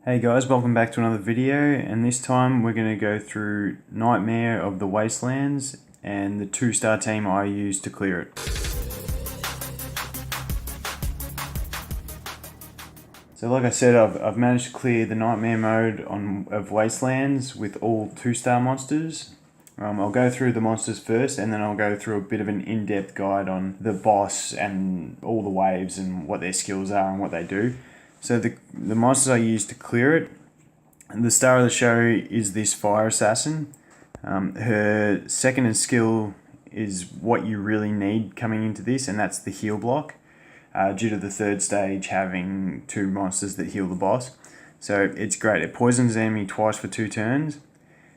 Hey guys, welcome back to another video, and this time we're going to go through Nightmare of the Wastelands and the 2-star team I used to clear it. So like I said, I've managed to clear the Nightmare mode of Wastelands with all 2-star monsters. I'll go through the monsters first, and then I'll go through a bit of an in-depth guide on the boss and all the waves and what their skills are and what they do. So the monsters I used to clear it, and the star of the show is this fire assassin. Her second in skill is what you really need coming into this, and that's the heal block, due to the third stage having 2 monsters that heal the boss. So it's great. It poisons the enemy twice for 2 turns,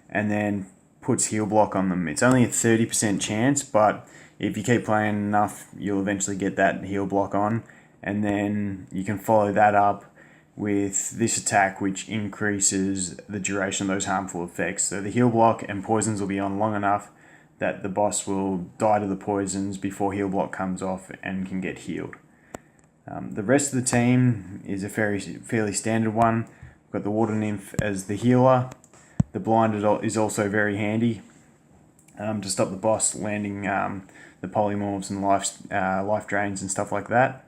and then puts heal block on them. It's only a 30% chance, but if you keep playing enough, you'll eventually get that heal block on. And then you can follow that up with this attack, which increases the duration of those harmful effects. So the heal block and poisons will be on long enough that the boss will die to the poisons before heal block comes off and can get healed. The rest of the team is a fairly standard one. We've got the water nymph as the healer. The blind is also very handy to stop the boss landing the polymorphs and life drains and stuff like that.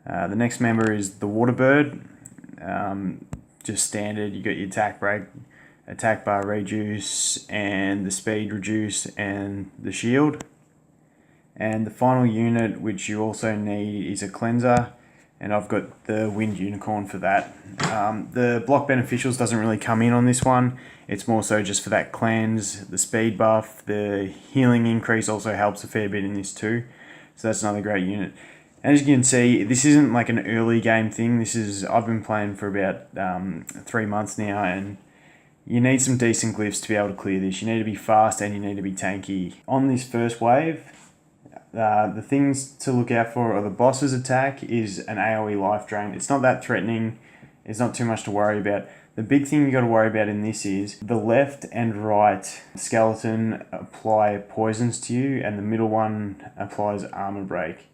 The next member is the water bird. Just standard. You got your attack break, attack bar reduce, and the speed reduce, and the shield. And the final unit, which you also need, is a cleanser, and I've got the wind unicorn for that. The block beneficials doesn't really come in on this one. It's more so just for that cleanse. The speed buff, the healing increase also helps a fair bit in this too. So that's another great unit. As you can see, this isn't like an early game thing. I've been playing for about 3 months now, and you need some decent glyphs to be able to clear this. You need to be fast and you need to be tanky. On this first wave, the things to look out for are the boss's attack is an AoE life drain. It's not that threatening. It's not too much to worry about. The big thing you got to worry about in this is the left and right skeleton apply poisons to you, and the middle one applies armor break.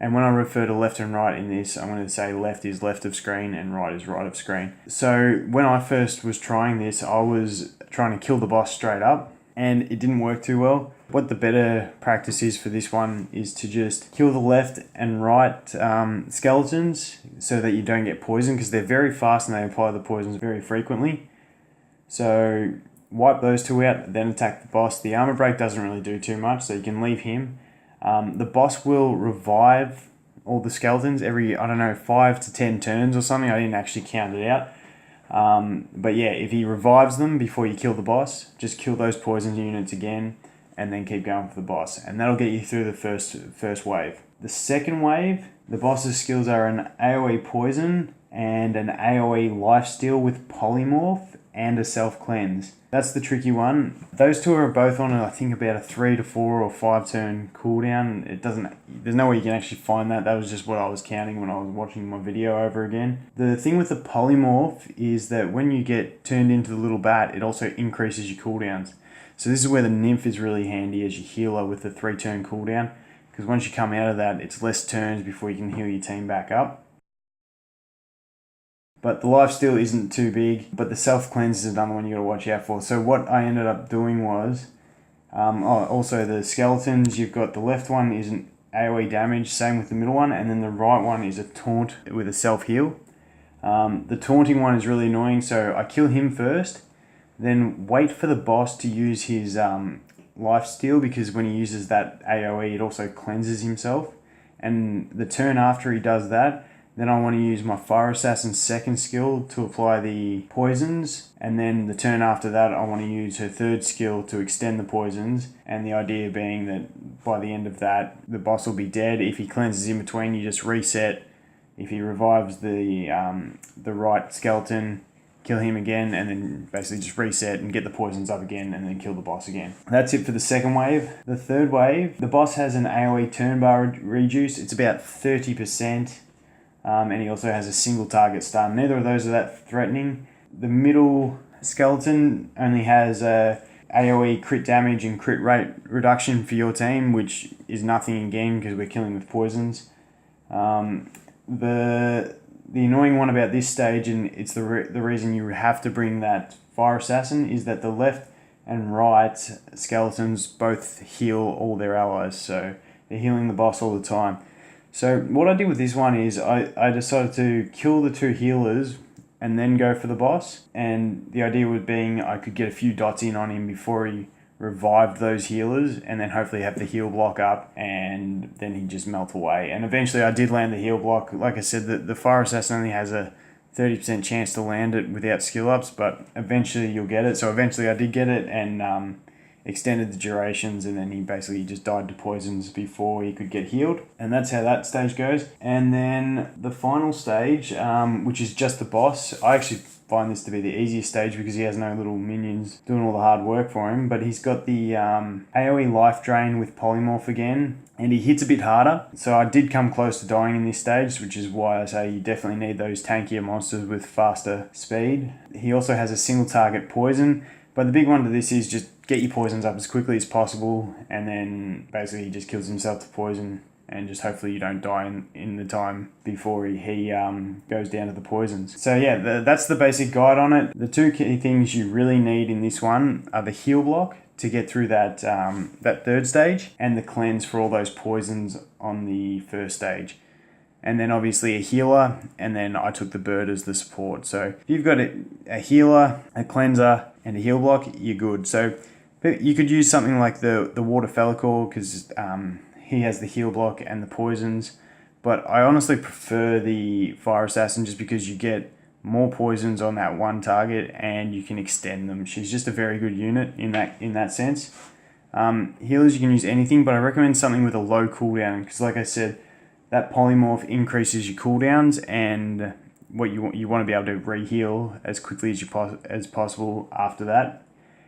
And when I refer to left and right in this, I'm going to say left is left of screen and right is right of screen. So when I first was trying this, I was trying to kill the boss straight up, and it didn't work too well. What the better practice is for this one is to just kill the left and right skeletons so that you don't get poisoned, because they're very fast and they apply the poisons very frequently. So wipe those 2 out, then attack the boss. The armor break doesn't really do too much, so you can leave him. The boss will revive all the skeletons every, 5 to 10 turns or something. I didn't actually count it out. But yeah, if he revives them before you kill the boss, just kill those poison units again and then keep going for the boss. And that'll get you through the first wave. The second wave, the boss's skills are an AoE poison and an AoE lifesteal with polymorph and a self-cleanse. That's the tricky one. Those 2 are both on, I think, about a 3 to 4 or 5 turn cooldown. There's no way you can actually find that. That was just what I was counting when I was watching my video over again. The thing with the polymorph is that when you get turned into the little bat, it also increases your cooldowns. So this is where the nymph is really handy as your healer with the 3 turn cooldown, because once you come out of that, it's less turns before you can heal your team back up. But the lifesteal isn't too big, but the self-cleanse is another one you got to watch out for. So what I ended up doing was, also the skeletons, you've got the left one is an AoE damage, same with the middle one, and then the right one is a taunt with a self-heal. The taunting one is really annoying, so I kill him first, then wait for the boss to use his lifesteal, because when he uses that AoE, it also cleanses himself. And the turn after he does that, then I want to use my Fire Assassin's second skill to apply the poisons. And then the turn after that, I want to use her third skill to extend the poisons. And the idea being that by the end of that, the boss will be dead. If he cleanses in between, you just reset. If he revives the right skeleton, kill him again, and then basically just reset and get the poisons up again, and then kill the boss again. That's it for the second wave. The third wave, the boss has an AoE turn bar reduce. It's about 30%. And he also has a single target stun. Neither of those are that threatening. The middle skeleton only has a AoE crit damage and crit rate reduction for your team, which is nothing again because we're killing with poisons. The the annoying one about this stage, and it's the reason you have to bring that Fire Assassin, is that the left and right skeletons both heal all their allies, so they're healing the boss all the time. So what I did with this one is I decided to kill the 2 healers and then go for the boss, and the idea was being I could get a few dots in on him before he revived those healers, and then hopefully have the heal block up, and then he'd just melt away. And eventually I did land the heal block. Like I said, the Fire Assassin only has a 30% chance to land it without skill ups, but eventually you'll get it. So eventually I did get it, and extended the durations, and then he basically just died to poisons before he could get healed. And that's how that stage goes. And then the final stage, which is just the boss, I actually find this to be the easiest stage because he has no little minions doing all the hard work for him, but he's got the AoE life drain with polymorph again, and he hits a bit harder. So I did come close to dying in this stage, which is why I say you definitely need those tankier monsters with faster speed. He also has a single target poison, but the big one to this is just get your poisons up as quickly as possible, and then basically he just kills himself to poison, and just hopefully you don't die in the time before he goes down to the poisons. So yeah, that's the basic guide on it. The 2 key things you really need in this one are the heal block to get through that 3rd stage, and the cleanse for all those poisons on the 1st stage. And then obviously a healer, and then I took the bird as the support. So if you've got a healer, a cleanser, and a heal block, you're good. So you could use something like the Water Felicor, because he has the heal block and the poisons, but I honestly prefer the Fire Assassin just because you get more poisons on that one target and you can extend them. She's just a very good unit in that sense. Healers, you can use anything, but I recommend something with a low cooldown, because like I said, that polymorph increases your cooldowns, and what you want to be able to re-heal as quickly as possible after that.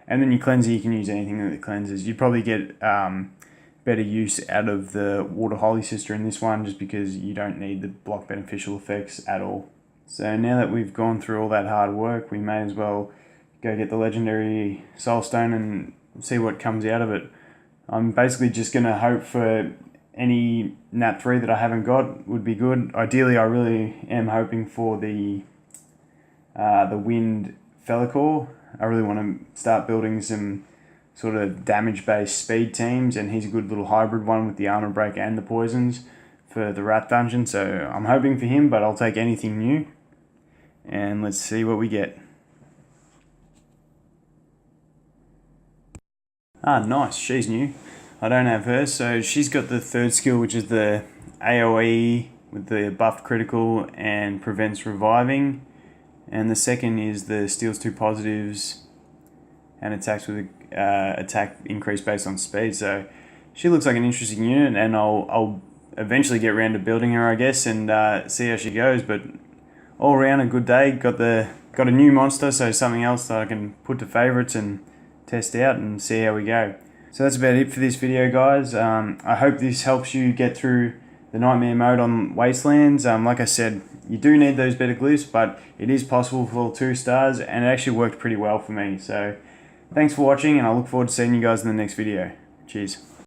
And then your cleanser, you can use anything that cleanses. You'd probably get better use out of the Water Holy Sister in this one, just because you don't need the block beneficial effects at all. So now that we've gone through all that hard work, we may as well go get the legendary Soul Stone and see what comes out of it. I'm basically just going to hope for any Nat 3 that I haven't got would be good. Ideally, I really am hoping for the Wind Felicor. I really want to start building some sort of damage-based speed teams, and he's a good little hybrid one with the armor break and the poisons for the Rat Dungeon. So I'm hoping for him, but I'll take anything new. And let's see what we get. Ah, nice. She's new. I don't have her. So she's got the 3rd skill, which is the AoE with the buffed critical and prevents reviving. And the 2nd is the steals 2 positives and attacks with attack increase based on speed. So she looks like an interesting unit, and I'll eventually get around to building her, I guess, and see how she goes. But all around a good day. Got a new monster, so something else that I can put to favourites and test out and see how we go. So that's about it for this video, guys. I hope this helps you get through the Nightmare mode on Wastelands. Like I said, you do need those better glyphs, but it is possible for 2 stars, and it actually worked pretty well for me. So thanks for watching, and I look forward to seeing you guys in the next video. Cheers.